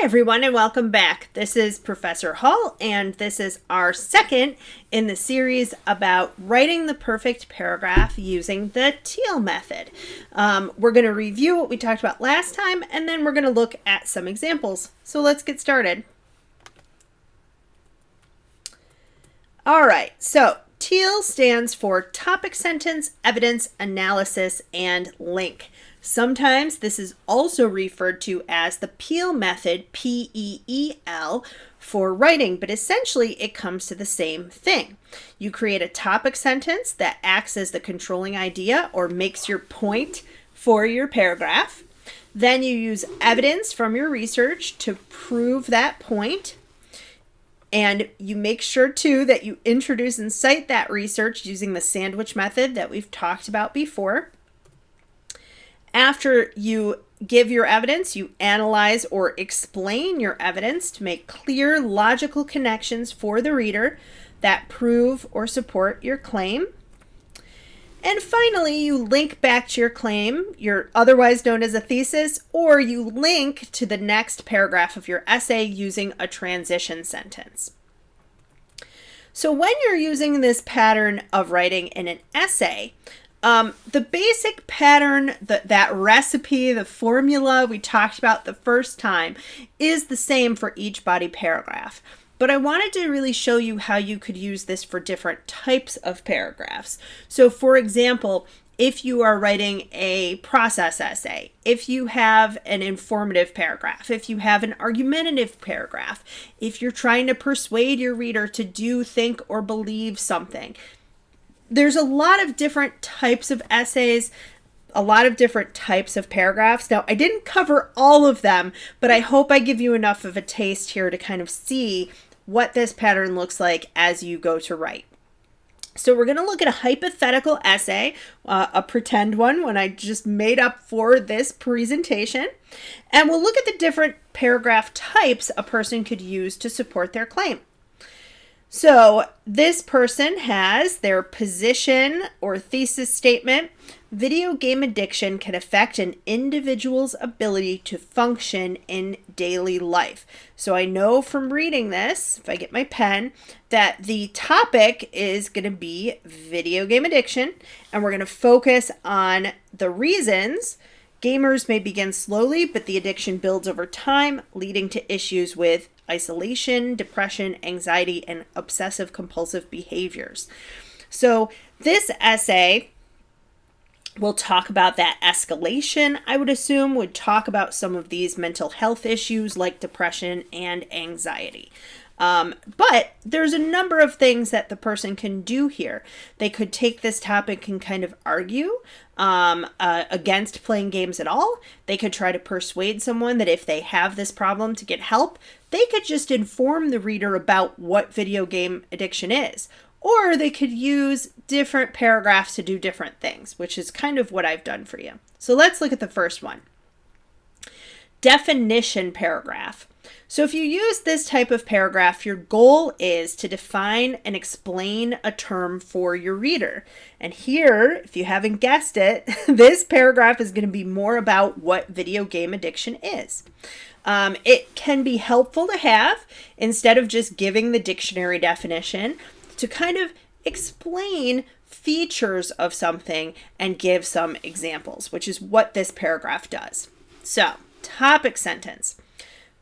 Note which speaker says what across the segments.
Speaker 1: Hi everyone and welcome back. This is Professor Hall and this is our second in the series about writing the perfect paragraph using the TEAL method. We're going to review what we talked about last time and then we're going to look at some examples. So let's get started. All right, so TEAL stands for Topic Sentence, Evidence, Analysis, and Link. Sometimes this is also referred to as the PEAL method, P-E-E-L, for writing, but essentially it comes to the same thing. You create a topic sentence that acts as the controlling idea or makes your point for your paragraph. Then you use evidence from your research to prove that point. And you make sure too that you introduce and cite that research using the sandwich method that we've talked about before. After you give your evidence, you analyze or explain your evidence to make clear logical connections for the reader that prove or support your claim. And finally, you link back to your claim, you're otherwise known as a thesis, or you link to the next paragraph of your essay using a transition sentence. So when you're using this pattern of writing in an essay, the basic pattern, that recipe, the formula we talked about the first time is the same for each body paragraph. But I wanted to really show you how you could use this for different types of paragraphs. So for example, if you are writing a process essay, if you have an informative paragraph, if you have an argumentative paragraph, if you're trying to persuade your reader to do, think, or believe something, there's a lot of different types of essays, a lot of different types of paragraphs. Now, I didn't cover all of them, but I hope I give you enough of a taste here to kind of see what this pattern looks like as you go to write. So we're going to look at a hypothetical essay, a pretend one I just made up for this presentation, and we'll look at the different paragraph types a person could use to support their claim. So this person has their position or thesis statement. Video game addiction can affect an individual's ability to function in daily life. So I know from reading this, if I get my pen, that the topic is going to be video game addiction, and we're going to focus on the reasons. Gamers may begin slowly, but the addiction builds over time, leading to issues with isolation, depression, anxiety, and obsessive compulsive behaviors. So this essay will talk about that escalation, I would assume, would talk about some of these mental health issues like depression and anxiety. But there's a number of things that the person can do here. They could take this topic and kind of argue against playing games at all. They could try to persuade someone that if they have this problem to get help, they could just inform the reader about what video game addiction is. Or they could use different paragraphs to do different things, which is kind of what I've done for you. So let's look at the first one. Definition paragraph. So if you use this type of paragraph, your goal is to define and explain a term for your reader. And here, if you haven't guessed it, this paragraph is going to be more about what video game addiction is. It can be helpful to have, instead of just giving the dictionary definition, to kind of explain features of something and give some examples, which is what this paragraph does. So, topic sentence.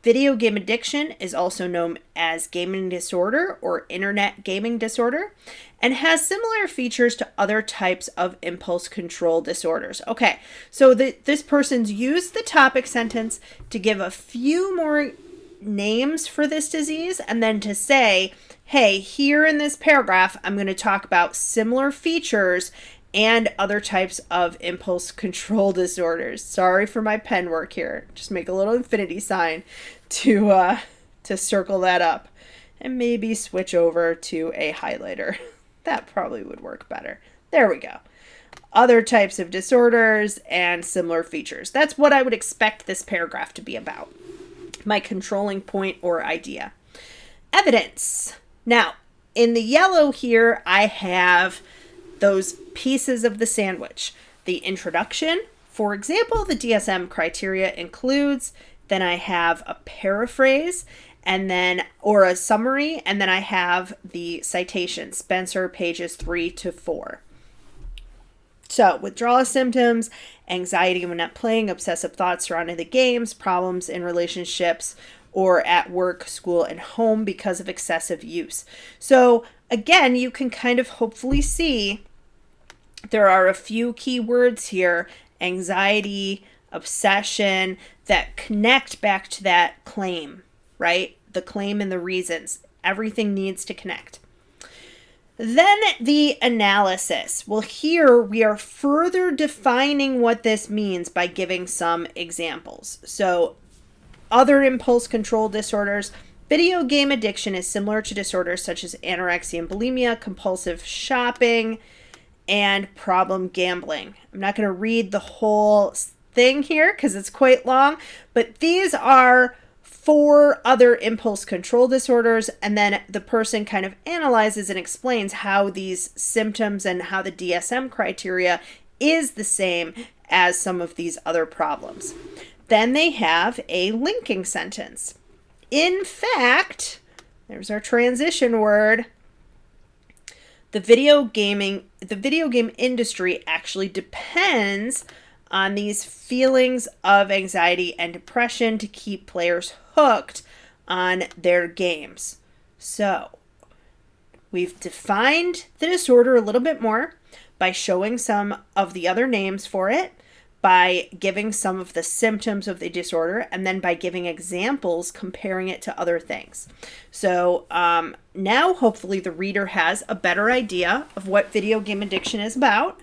Speaker 1: Video game addiction is also known as gaming disorder or internet gaming disorder and has similar features to other types of impulse control disorders. Okay, so this person's used the topic sentence to give a few more names for this disease and then to say, hey, here in this paragraph, I'm going to talk about similar features and other types of impulse control disorders. Sorry for my pen work here. Just make a little infinity sign to circle that up and maybe switch over to a highlighter. That probably would work better. There we go. Other types of disorders and similar features. That's what I would expect this paragraph to be about. My controlling point or idea. Evidence. Now, in the yellow here, I have those pieces of the sandwich. The introduction, for example, the DSM criteria includes then I have a paraphrase, and then, or a summary, and then I have the citation, Spencer, pages 3 to 4. So, withdrawal symptoms, anxiety when not playing, obsessive thoughts surrounding the games, problems in relationships or at work, school, and home because of excessive use. So, again, you can kind of hopefully see there are a few key words here, anxiety, obsession, that connect back to that claim, right? The claim and the reasons. Everything needs to connect. Then the analysis. Well, here we are further defining what this means by giving some examples. So, other impulse control disorders. Video game addiction is similar to disorders such as anorexia and bulimia, compulsive shopping, and problem gambling. I'm not going to read the whole thing here because it's quite long, but these are 4 other impulse control disorders, and then the person kind of analyzes and explains how these symptoms and how the DSM criteria is the same as some of these other problems. Then they have a linking sentence. In fact, there's our transition word. The video game industry actually depends on these feelings of anxiety and depression to keep players hooked on their games. So, we've defined the disorder a little bit more by showing some of the other names for it, by giving some of the symptoms of the disorder, and then by giving examples comparing it to other things. So now hopefully the reader has a better idea of what video game addiction is about.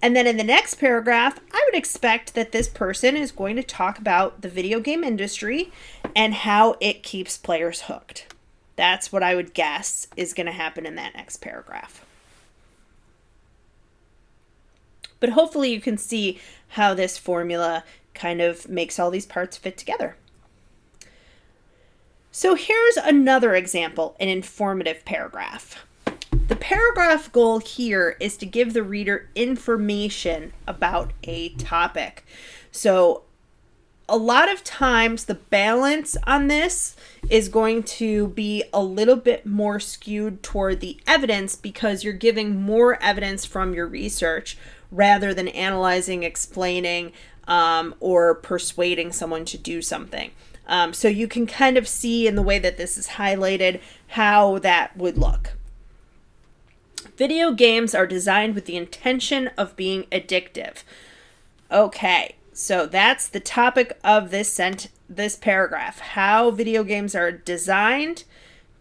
Speaker 1: And then in the next paragraph, I would expect that this person is going to talk about the video game industry and how it keeps players hooked. That's what I would guess is going to happen in that next paragraph. But hopefully you can see how this formula kind of makes all these parts fit together. So here's another example, an informative paragraph. The paragraph goal here is to give the reader information about a topic. So a lot of times the balance on this is going to be a little bit more skewed toward the evidence because you're giving more evidence from your research rather than analyzing, explaining, or persuading someone to do something. So you can kind of see in the way that this is highlighted how that would look. Video games are designed with the intention of being addictive. Okay, so that's the topic of this paragraph. How video games are designed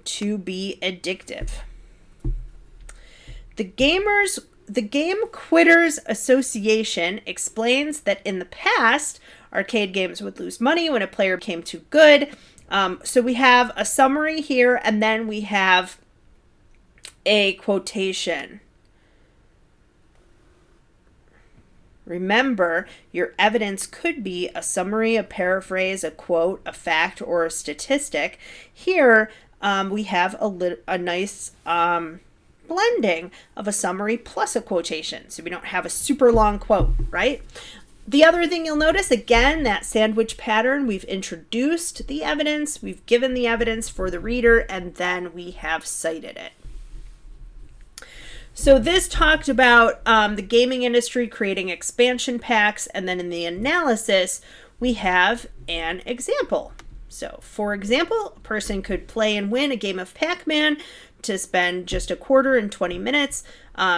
Speaker 1: to be addictive. The Game Quitters Association explains that in the past, arcade games would lose money when a player became too good. So we have a summary here, and then we have a quotation. Remember, your evidence could be a summary, a paraphrase, a quote, a fact, or a statistic. Here, we have a nice blending of a summary plus a quotation. So we don't have a super long quote, right? The other thing you'll notice, again, that sandwich pattern, we've introduced the evidence, we've given the evidence for the reader, and then we have cited it. So this talked about the gaming industry creating expansion packs, and then in the analysis, we have an example. So, for example, a person could play and win a game of Pac-Man to spend just a quarter in 20 minutes.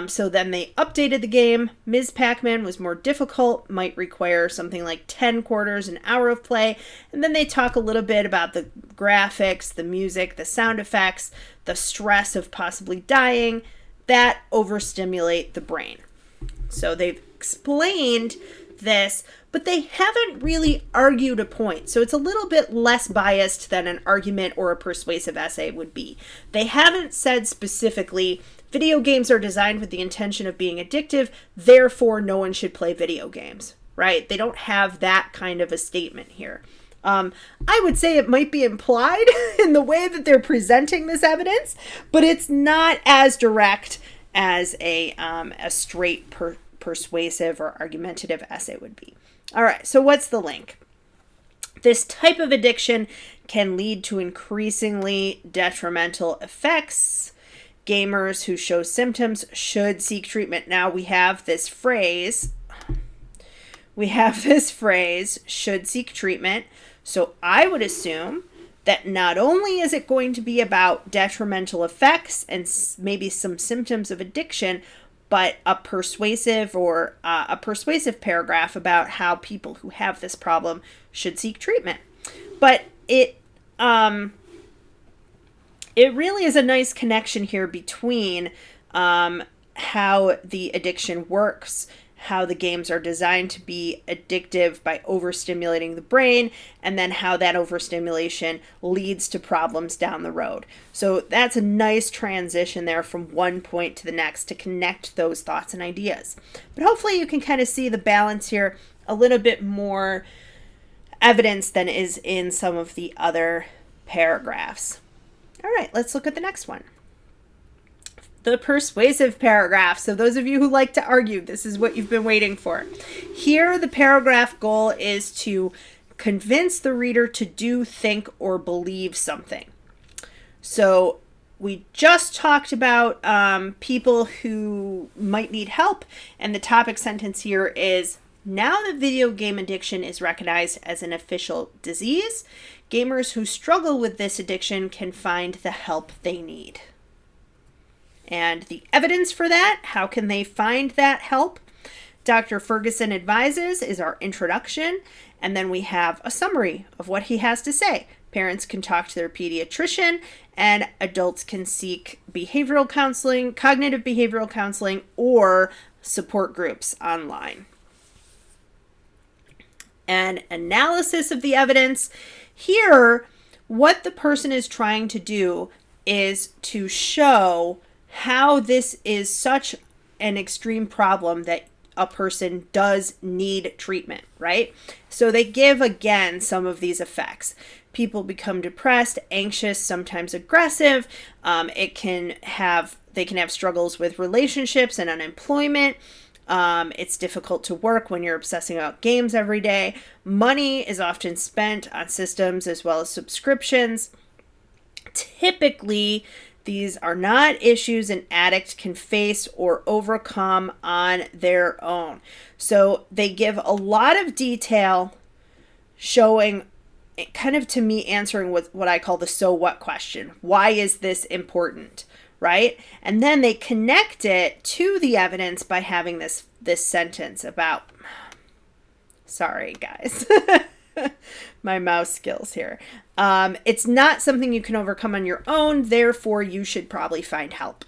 Speaker 1: So then they updated the game. Ms. Pac-Man was more difficult, might require something like 10 quarters, an hour of play. And then they talk a little bit about the graphics, the music, the sound effects, the stress of possibly dying that overstimulate the brain. So they've explained this, but they haven't really argued a point. So it's a little bit less biased than an argument or a persuasive essay would be. They haven't said specifically, video games are designed with the intention of being addictive, therefore no one should play video games, right? They don't have that kind of a statement here. I would say it might be implied in the way that they're presenting this evidence, but it's not as direct as a straight persuasive or argumentative essay would be. All right, so what's the link? This type of addiction can lead to increasingly detrimental effects. Gamers who show symptoms should seek treatment. Now we have this phrase, should seek treatment. So I would assume that not only is it going to be about detrimental effects and maybe some symptoms of addiction, but a persuasive paragraph about how people who have this problem should seek treatment. But it really is a nice connection here between how the addiction works, how the games are designed to be addictive by overstimulating the brain, and then how that overstimulation leads to problems down the road. So that's a nice transition there from one point to the next to connect those thoughts and ideas. But hopefully you can kind of see the balance here, a little bit more evidence than is in some of the other paragraphs. All right, let's look at the next one. The persuasive paragraph. So those of you who like to argue, this is what you've been waiting for. Here, the paragraph goal is to convince the reader to do, think, or believe something. So we just talked about people who might need help, and the topic sentence here is, now that video game addiction is recognized as an official disease, gamers who struggle with this addiction can find the help they need. And the evidence for that, how can they find that help? Dr. Ferguson Advises is our introduction, and then we have a summary of what he has to say. Parents can talk to their pediatrician, and adults can seek behavioral counseling, cognitive behavioral counseling, or support groups online. An analysis of the evidence. Here, what the person is trying to do is to show how this is such an extreme problem that a person does need treatment, right? So they give, again, some of these effects. People become depressed, anxious, sometimes aggressive. They can have struggles with relationships and unemployment. It's difficult to work when you're obsessing about games every day. Money is often spent on systems as well as subscriptions. Typically, these are not issues an addict can face or overcome on their own. So they give a lot of detail showing, kind of to me, answering what I call the so what question. Why is this important, right? And then they connect it to the evidence by having this sentence about, sorry guys, my mouse skills here. It's not something you can overcome on your own, therefore you should probably find help.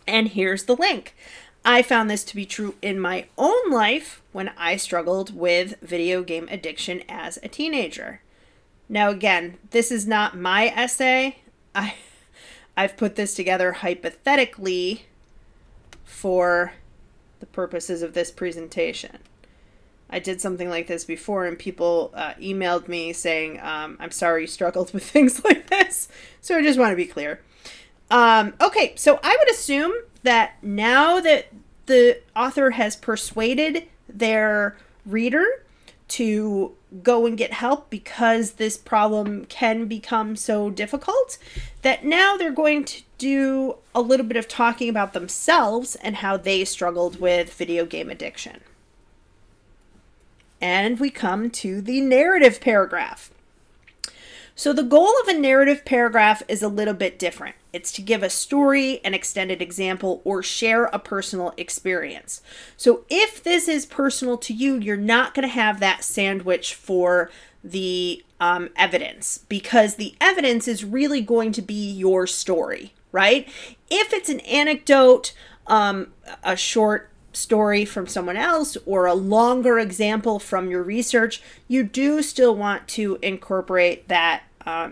Speaker 1: And here's the link. I found this to be true in my own life when I struggled with video game addiction as a teenager. Now again, this is not my essay. I've put this together hypothetically for the purposes of this presentation. I did something like this before, and people emailed me saying, I'm sorry you struggled with things like this. So I just want to be clear. Okay, so I would assume that now that the author has persuaded their reader to go and get help because this problem can become so difficult, that now they're going to do a little bit of talking about themselves and how they struggled with video game addiction. And we come to the narrative paragraph. So the goal of a narrative paragraph is a little bit different. It's to give a story, an extended example, or share a personal experience. So if this is personal to you, you're not going to have that sandwich for the evidence, because the evidence is really going to be your story, right? If it's an anecdote, a short story from someone else, or a longer example from your research, you do still want to incorporate that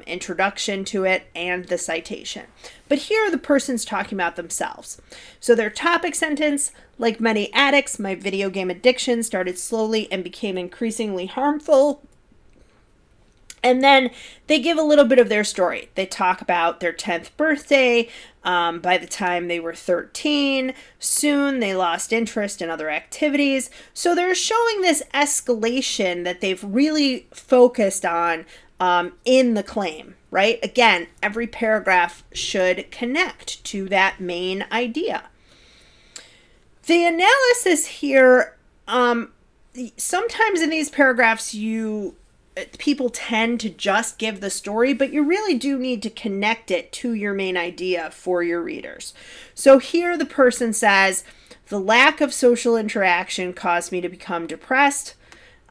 Speaker 1: introduction to it and the citation. But here the person's talking about themselves. So their topic sentence, like many addicts, my video game addiction started slowly and became increasingly harmful. And then they give a little bit of their story. They talk about their 10th birthday. By the time they were 13, soon they lost interest in other activities. So they're showing this escalation that they've really focused on in the claim, right? Again, every paragraph should connect to that main idea. The analysis here, sometimes in these paragraphs, people tend to just give the story, but you really do need to connect it to your main idea for your readers. So here the person says, the lack of social interaction caused me to become depressed,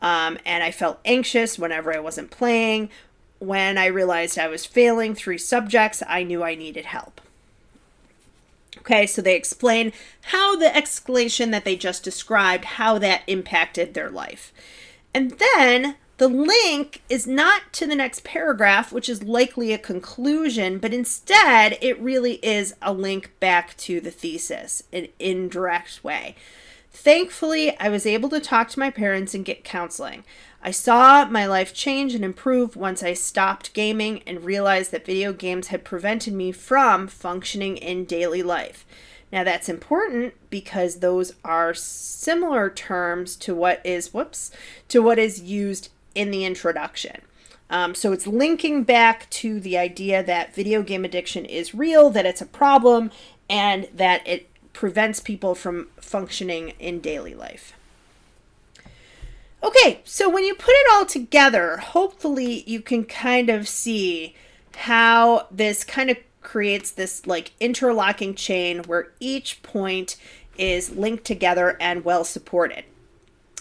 Speaker 1: and I felt anxious whenever I wasn't playing. When I realized I was failing 3 subjects, I knew I needed help. Okay, so they explain how the escalation that they just described, how that impacted their life. And then the link is not to the next paragraph, which is likely a conclusion, but instead it really is a link back to the thesis, an indirect way. Thankfully, I was able to talk to my parents and get counseling. I saw my life change and improve once I stopped gaming and realized that video games had prevented me from functioning in daily life. Now that's important because those are similar terms to what is used in the introduction. So it's linking back to the idea that video game addiction is real, that it's a problem, and that it prevents people from functioning in daily life. Okay, so when you put it all together, hopefully you can kind of see how this kind of creates this like interlocking chain where each point is linked together and well supported.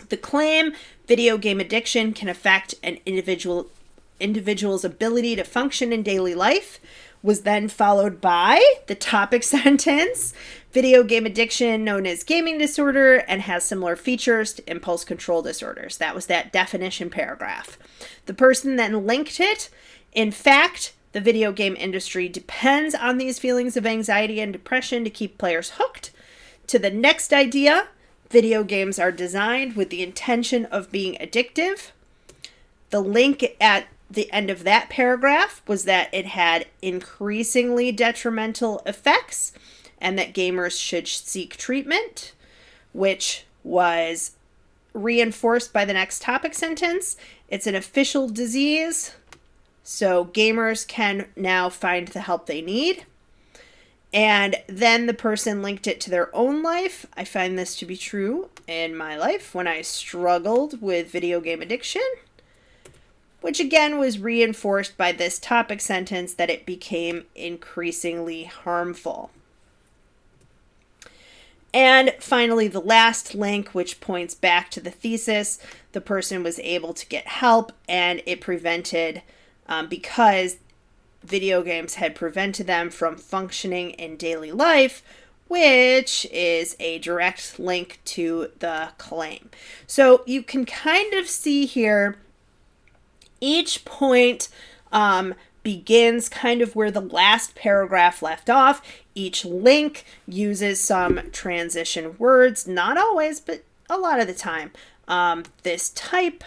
Speaker 1: The claim, video game addiction can affect an individual's ability to function in daily life, was then followed by the topic sentence, video game addiction known as gaming disorder and has similar features to impulse control disorders. That was that definition paragraph. The person then linked it. In fact, the video game industry depends on these feelings of anxiety and depression to keep players hooked. To the next idea, video games are designed with the intention of being addictive. The link at the end of that paragraph was that it had increasingly detrimental effects and that gamers should seek treatment, which was reinforced by the next topic sentence. It's an official disease, so gamers can now find the help they need. And then the person linked it to their own life. I find this to be true in my life when I struggled with video game addiction, which again was reinforced by this topic sentence that it became increasingly harmful. And finally, the last link, which points back to the thesis, the person was able to get help and it prevented, because video games had prevented them from functioning in daily life, which is a direct link to the claim. So you can kind of see here, each point begins kind of where the last paragraph left off. Each link uses some transition words, not always, but a lot of the time. This type,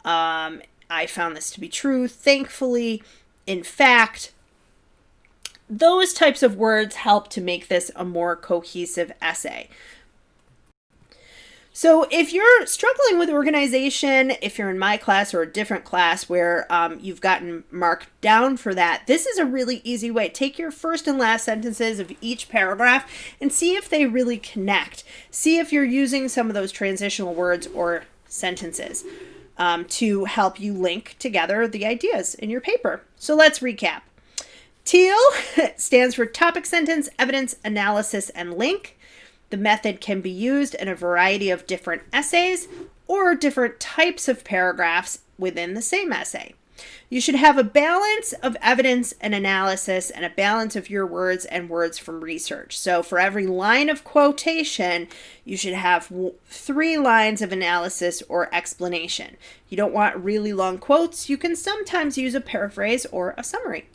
Speaker 1: I found this to be true, thankfully. In fact, those types of words help to make this a more cohesive essay. So if you're struggling with organization, if you're in my class or a different class where you've gotten marked down for that, this is a really easy way. Take your first and last sentences of each paragraph and see if they really connect. See if you're using some of those transitional words or sentences to help you link together the ideas in your paper. So let's recap. TEAL stands for topic sentence, evidence, analysis, and link. The method can be used in a variety of different essays or different types of paragraphs within the same essay. You should have a balance of evidence and analysis and a balance of your words and words from research. So for every line of quotation, you should have 3 lines of analysis or explanation. You don't want really long quotes. You can sometimes use a paraphrase or a summary.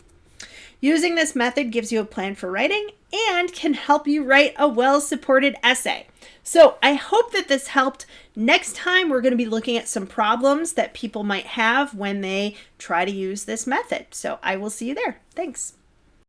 Speaker 1: Using this method gives you a plan for writing and can help you write a well-supported essay. So I hope that this helped. Next time, we're going to be looking at some problems that people might have when they try to use this method. So I will see you there. Thanks.